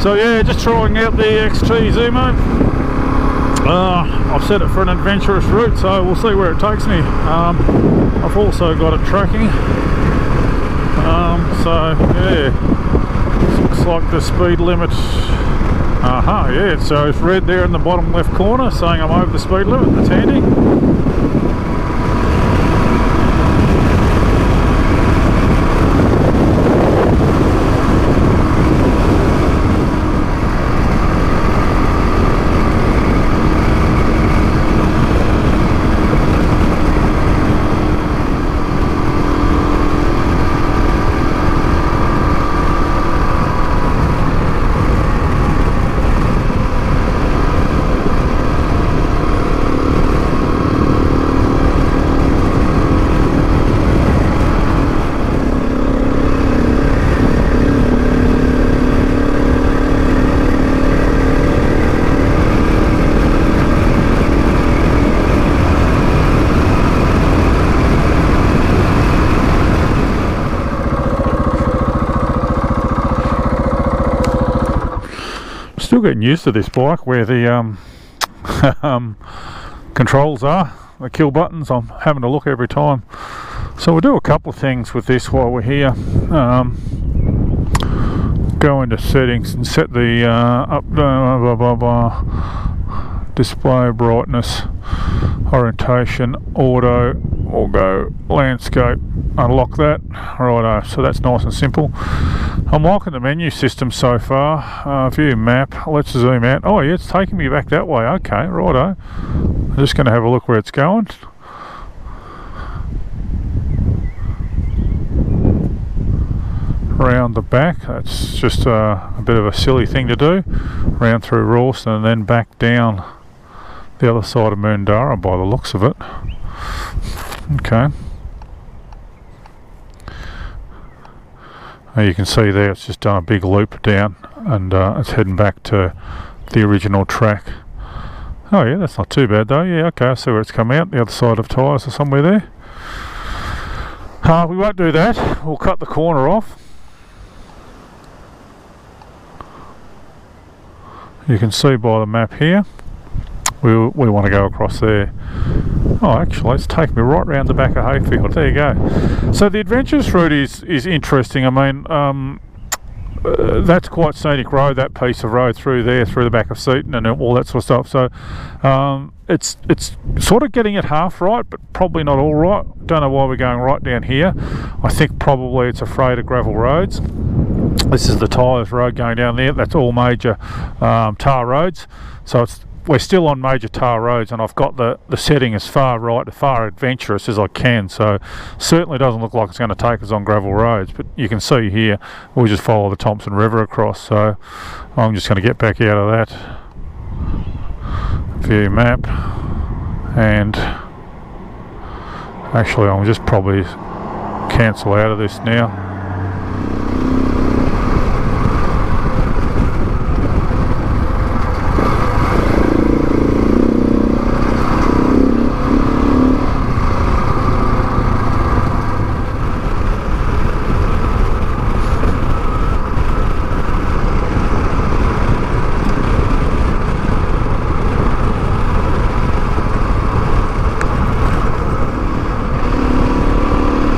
So yeah, just trying out the XT Zumo. I've set it for an adventurous route, so we'll see where it takes me. I've also got it tracking. So yeah, looks like the speed limit. Yeah, so it's red there in the bottom left corner saying I'm over the speed limit. That's handy. Still getting used to this bike where the controls are, the kill buttons. I'm having to look every time. So we'll do a couple of things with this while we're here. Go into settings and set the display brightness, orientation, auto. We'll go landscape, unlock that. Righto, so that's nice and simple. I'm liking the menu system so far. View map, let's zoom out. Oh yeah, it's taking me back that way. Okay, righto. I'm just going to have a look where it's going. Round the back, that's just a bit of a silly thing to do. Round through Rawston and then back down the other side of Moondara by the looks of it. Okay. You can see there it's just done a big loop down and it's heading back to the original track. Oh yeah, that's not too bad though. Yeah, okay, I see where it's come out, the other side of tyres or somewhere there. We won't do that, we'll cut the corner off. You can see by the map here, we want to go across there. Oh, actually, it's taken me right round the back of Hayfield. There you go. So the adventurous route is interesting. I mean, that's quite scenic road, that piece of road through there, through the back of Seaton and all that sort of stuff. So it's sort of getting it half right, but probably not all right. Don't know why we're going right down here. I think probably it's afraid of gravel roads. This is the Tyres road going down there. That's all major tar roads. So we're still on major tar roads, and I've got the setting as far right, as far adventurous as I can. So certainly doesn't look like it's going to take us on gravel roads. But you can see here, we'll just follow the Thompson River across. So I'm just going to get back out of that. View map, and actually I'll just probably cancel out of this now.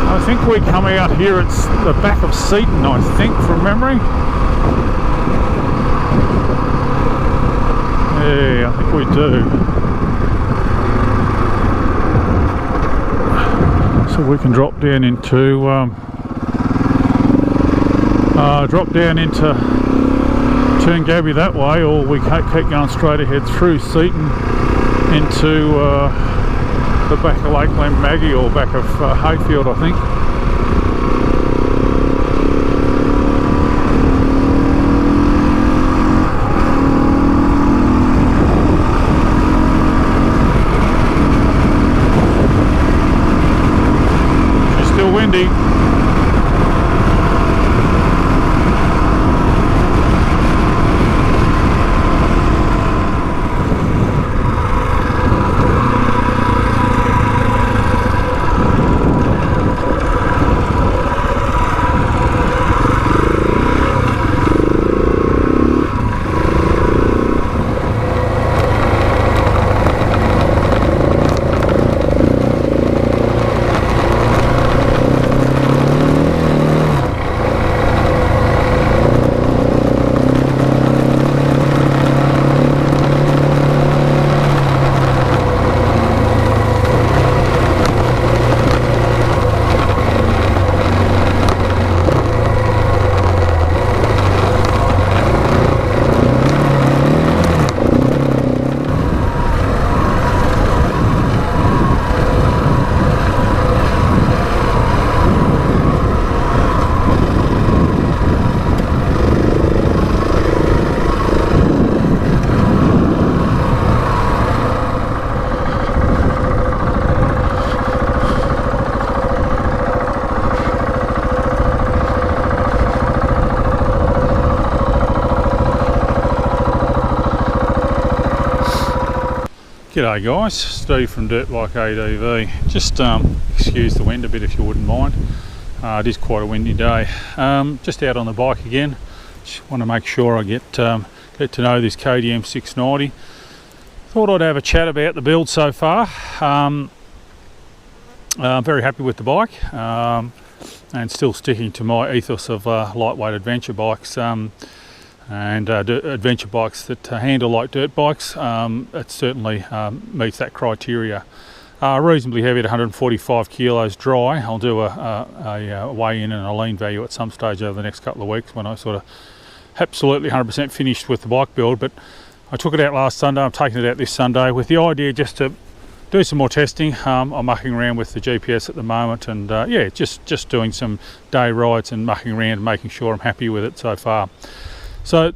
I think we come out here, it's the back of Seaton, I think, from memory. Yeah, I think we do. So we can drop down into Turngabby that way, or we keep going straight ahead through Seaton into the back of Lake Maggie, or back of Hayfield, I think. It's still windy. G'day guys, Steve from Dirt Bike ADV. Just excuse the wind a bit if you wouldn't mind. It is quite a windy day. Just out on the bike again. Just want to make sure I get to know this KTM 690. Thought I'd have a chat about the build so far. I'm very happy with the bike and still sticking to my ethos of lightweight adventure bikes. And adventure bikes that handle like dirt bikes. It certainly meets that criteria. Reasonably heavy at 145 kilos dry. I'll do a weigh in and a lean value at some stage over the next couple of weeks when I sort of absolutely 100% finished with the bike build. But I took it out last Sunday. I'm taking it out this Sunday with the idea just to do some more testing. I'm mucking around with the GPS at the moment, and yeah, just doing some day rides and mucking around, making sure I'm happy with it so far. So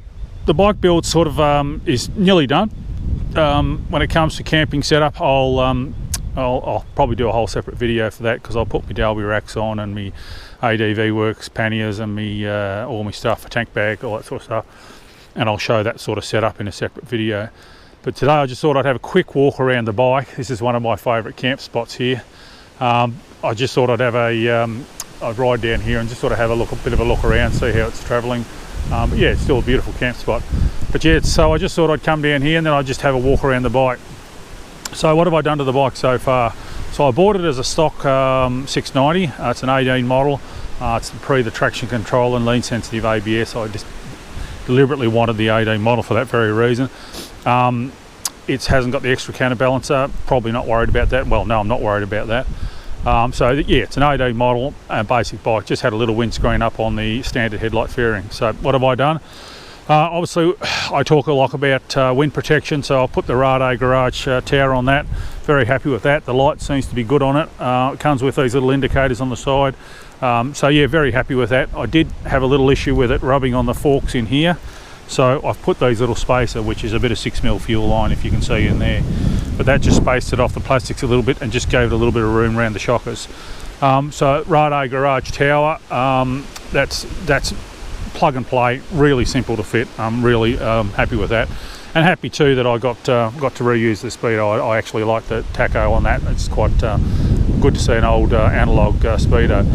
the bike build sort of is nearly done. When it comes to camping setup, I'll probably do a whole separate video for that, because I'll put my Dalby racks on and my ADV works, panniers, and all my stuff, a tank bag, all that sort of stuff, and I'll show that sort of setup in a separate video. But today I just thought I'd have a quick walk around the bike. This is one of my favourite camp spots here. I just thought I'd have I'd ride down here and just sort of have a bit of a look around, see how it's travelling. But yeah, it's still a beautiful camp spot. But yeah, so I just thought I'd come down here and then I'd just have a walk around the bike. So what have I done to the bike so far? So I bought it as a stock 690. It's an 18 model. It's the traction control and lean sensitive ABS. I just deliberately wanted the 18 model for that very reason. It hasn't got the extra counterbalancer. Probably not worried about that. Well, no, I'm not worried about that. So yeah, it's an 18 model, basic bike. Just had a little windscreen up on the standard headlight fairing. So what have I done? Obviously I talk a lot about wind protection, so I'll put the Rade garage tower on that. Very happy with that. The light seems to be good on it. It comes with these little indicators on the side. So yeah, very happy with that. I did have a little issue with it rubbing on the forks in here. So I've put these little spacer, which is a bit of 6mm fuel line, if you can see in there. But that just spaced it off the plastics a little bit and just gave it a little bit of room around the shockers. So Rade garage tower, that's plug and play, really simple to fit. I'm really happy with that, and happy too that I got to reuse the speedo. I actually like the tacho on that. It's quite good to see an old analog speedo.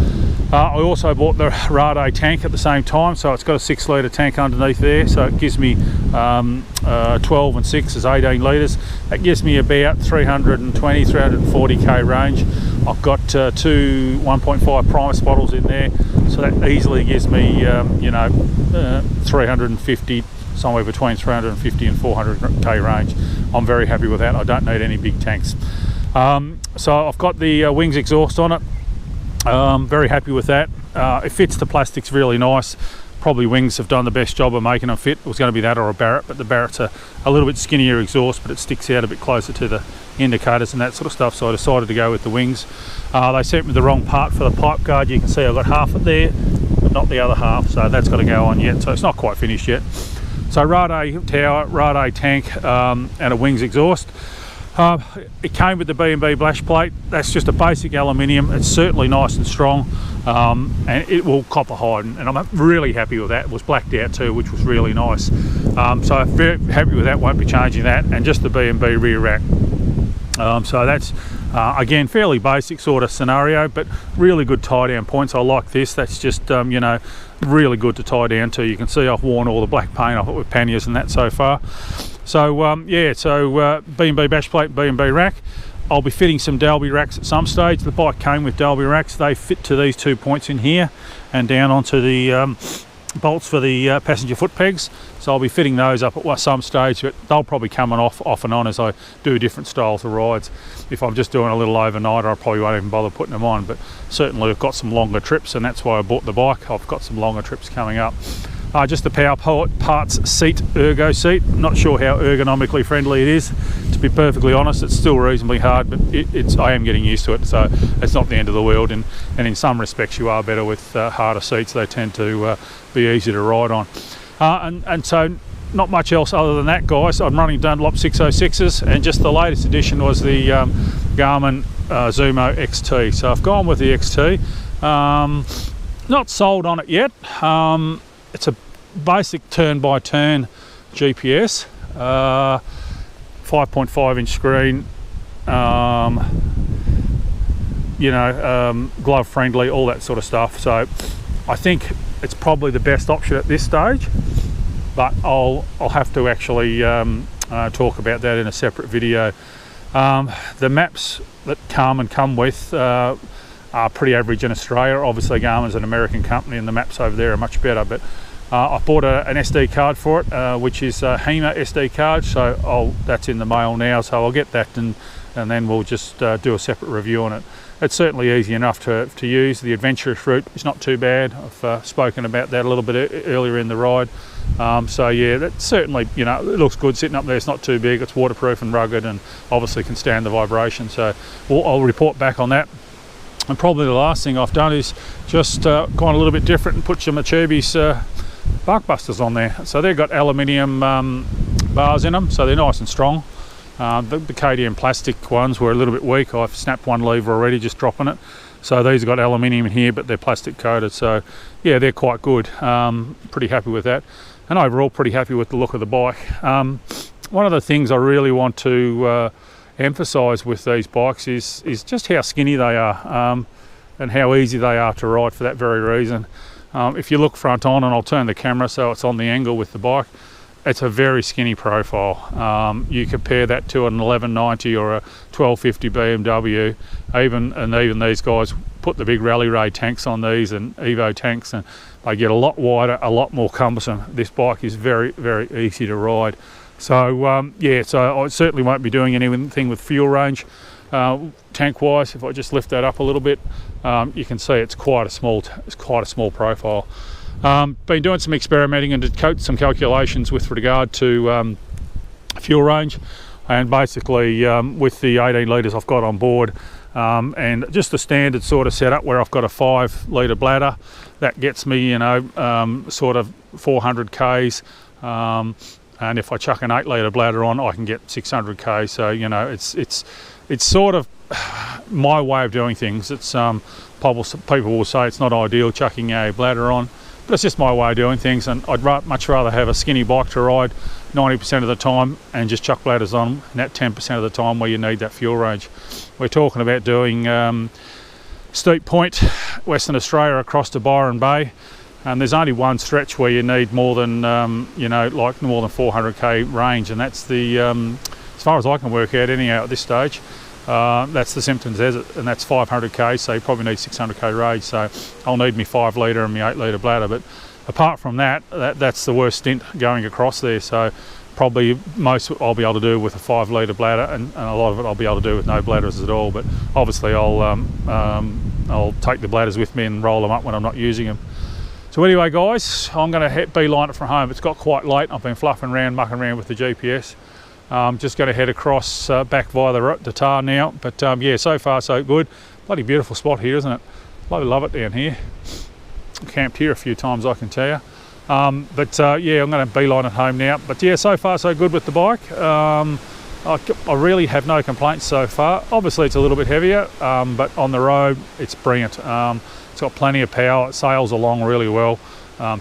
I also bought the Rade tank at the same time, so it's got a 6 litre tank underneath there, so it gives me 12 and 6 is 18 litres. That gives me about 340k range. I've got two 1.5 Primus bottles in there, so that easily gives me 350, somewhere between 350 and 400k range. I'm very happy with that. I don't need any big tanks. So I've got the wings exhaust on it. Very happy with that. It fits the plastics really nice. Probably Wings have done the best job of making them fit. It was going to be that or a Barrett, but the Barrett's a little bit skinnier exhaust, but it sticks out a bit closer to the indicators and that sort of stuff, so I decided to go with the Wings. They sent me the wrong part for the pipe guard. You can see I've got half it there, but not the other half, so that's got to go on yet, so it's not quite finished yet. So Rade tower, Rade tank, and a Wings exhaust. It came with the B&B blash plate. That's just a basic aluminium. It's certainly nice and strong, and it will copper hide, and I'm really happy with that. It was blacked out too, which was really nice. So I'm very happy with that. Won't be changing that, and just the B&B rear rack. So that's again fairly basic sort of scenario, but really good tie down points. I like this. That's just really good to tie down to. You can see I've worn all the black paint off it with panniers and that so far. So yeah, so B&B bash plate, B&B rack. I'll be fitting some Dalby racks at some stage. The bike came with Dalby racks. They fit to these 2 points in here and down onto the bolts for the passenger foot pegs. So I'll be fitting those up at some stage, but they'll probably come off and on as I do different styles of rides. If I'm just doing a little overnight, I probably won't even bother putting them on, but certainly I've got some longer trips, and that's why I bought the bike. I've got some longer trips coming up. Just the Power Parts seat, ergo seat. Not sure how ergonomically friendly it is, to be perfectly honest. It's still reasonably hard, but I am getting used to it, so it's not the end of the world, and in some respects you are better with harder seats. They tend to be easy to ride on, and so not much else other than that, guys. I'm running Dunlop 606s, and just the latest addition was the Garmin Zumo XT. So I've gone with the XT. Not sold on it yet. It's a basic turn-by-turn GPS. 5.5 inch screen, you know, glove friendly, all that sort of stuff. So I think it's probably the best option at this stage, but I'll have to actually talk about that in a separate video. The maps that Garmin come with are pretty average in Australia. Obviously Garmin's an American company and the maps over there are much better, but I bought an SD card for it, which is a HEMA SD card, so that's in the mail now, so I'll get that and then we'll just do a separate review on it. It's certainly easy enough to use. The adventurous route is not too bad. I've spoken about that a little bit earlier in the ride. So yeah, that's certainly, you know, it looks good sitting up there. It's not too big, it's waterproof and rugged, and obviously can stand the vibration, so I'll report back on that. And probably the last thing I've done is just gone a little bit different and put some Mitsubishi bark busters on there. So they've got aluminium bars in them, so they're nice and strong. The KTM plastic ones were a little bit weak. I've snapped one lever already just dropping it. So these have got aluminium in here, but they're plastic coated. So yeah, they're quite good. Pretty happy with that. And overall pretty happy with the look of the bike. One of the things I really want to emphasize with these bikes is just how skinny they are, and how easy they are to ride for that very reason. If you look front on, and I'll turn the camera so it's on the angle with the bike, it's a very skinny profile. You compare that to an 1190 or a 1250 BMW, even these guys put the big rally raid tanks on these and Evo tanks, and they get a lot wider, a lot more cumbersome. This bike is very, very easy to ride. So yeah, so I certainly won't be doing anything with fuel range. Tank wise, if I just lift that up a little bit, you can see it's quite a small profile. Been doing some experimenting and did some calculations with regard to fuel range, and basically with the 18 litres I've got on board, and just the standard sort of setup where I've got a 5 litre bladder, that gets me, you know, sort of 400 k's, and if I chuck an 8 litre bladder on, I can get 600 k's. So you know, it's sort of my way of doing things. It's people will say it's not ideal chucking a bladder on, but it's just my way of doing things, and I'd much rather have a skinny bike to ride 90% of the time and just chuck bladders on, and that 10% of the time where you need that fuel range. We're talking about doing Steep Point, Western Australia, across to Byron Bay, and there's only one stretch where you need more than you know, like more than 400k range, and that's the as far as I can work out anyhow at this stage, that's the Simpson Desert, and that's 500k, so you probably need 600k range. So I'll need me 5 litre and my 8 litre bladder, but apart from that, that's the worst stint going across there. So probably most I'll be able to do with a 5 litre bladder, and a lot of it I'll be able to do with no bladders at all. But obviously I'll take the bladders with me and roll them up when I'm not using them. So anyway guys, I'm going to beeline it from home. It's got quite late. I've been fluffing around, mucking around with the GPS. Just going to head across back via the tar now. But yeah, so far so good. Bloody beautiful spot here, isn't it? Bloody love it down here. Camped here a few times, I can tell you. But yeah, I'm going to beeline it home now. But yeah, so far so good with the bike. I really have no complaints so far. Obviously it's a little bit heavier, but on the road it's brilliant. It's got plenty of power, it sails along really well.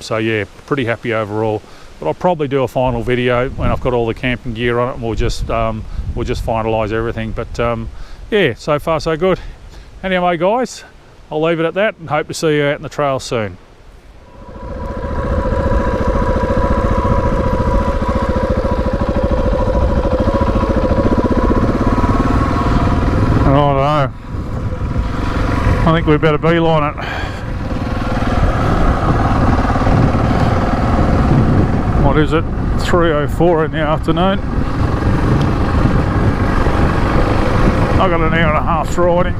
So yeah, pretty happy overall. But I'll probably do a final video when I've got all the camping gear on it, and we'll just finalise everything. But yeah, so far so good. Anyway guys, I'll leave it at that and hope to see you out in the trail soon. Righto, I think we better beeline it. What is it? 3:04 in the afternoon. I've got an hour and a half riding.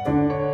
you.